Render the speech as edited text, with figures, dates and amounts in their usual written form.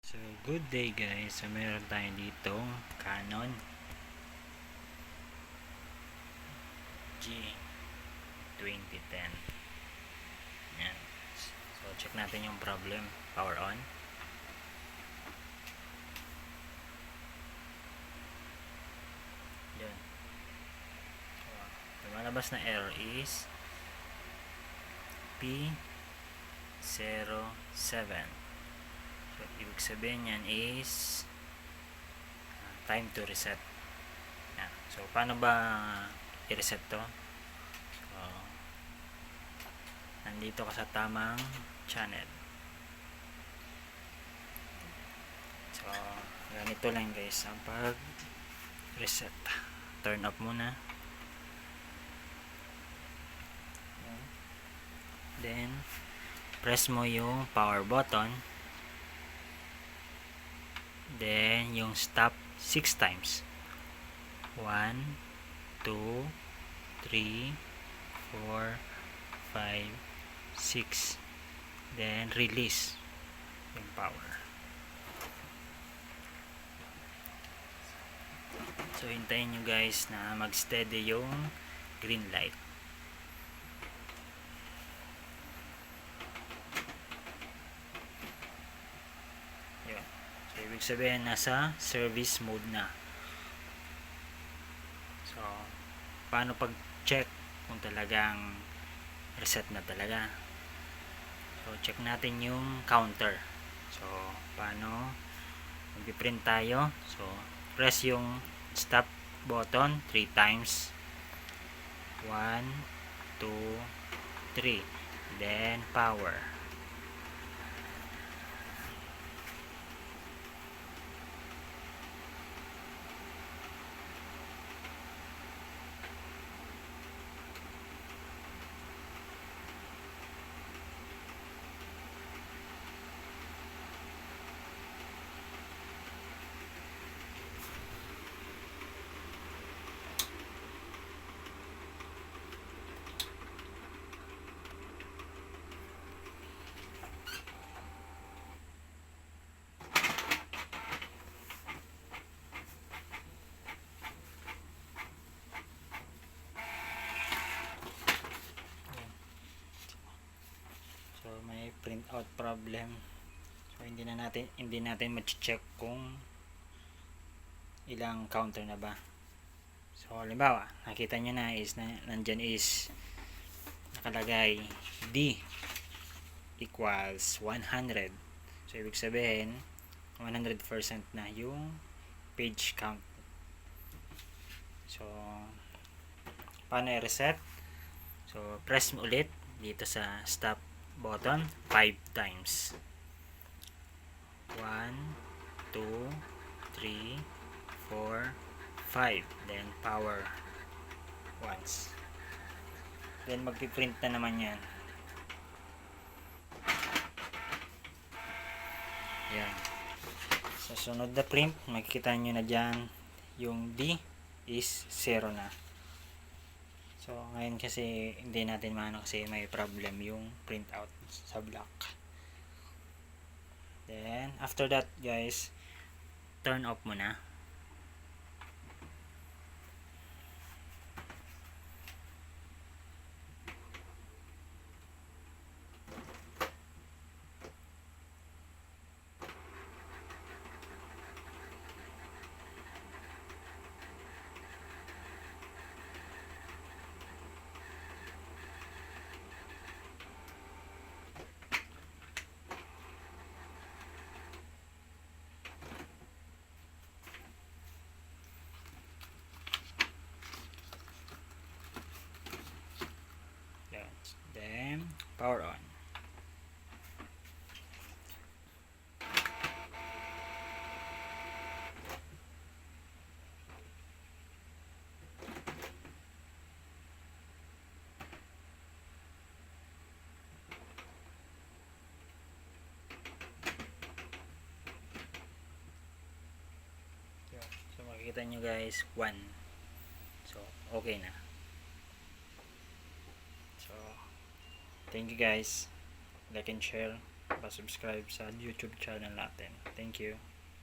So, good day guys. So, meron tayo dito Canon G2010. Yan. So, check natin yung problem. Power on. Yan. So, lumalabas na error is P07. So, ibig sabihin yan is time to reset. Yan. So, paano ba i-reset to? So, nandito ka sa tamang channel. So, ganito lang guys ang pag-reset. Turn off muna. Then, press mo yung power button. Then, yung stop 6 times. 1, 2, 3, 4, 5, 6. Then, release yung power. So, hintayin nyo guys na mag-steady yung green light. Yun. So, ibig sabihin nasa service mode na. So, paano pag-check kung talagang reset na talaga? So, check natin yung counter. So, paano? Mag-print tayo. So, press yung stop button 3 times. 1, 2, 3. Then, power. So, may print out problem. So, hindi natin ma-check kung ilang counter na ba. So, halimbawa, nakita nyo na is nandyan is nakalagay D equals 100. So, ibig sabihin 100% na yung page count. So, paano i-reset? So, press mo ulit dito sa stop button 5 times. 1, 2, 3, 4, 5. Then power once. Then magpiprint na naman yan. Yan. Sa sunod na print, makikita nyo na dyan yung D is 0 na. So, ngayon kasi hindi natin maano kasi may problem yung printout sa black. Then, after that guys, turn off muna. Then, power on. So, makikita nyo guys, 1. So, okay na. So, thank you guys. Like and share. pa-subscribe sa YouTube channel natin. Thank you.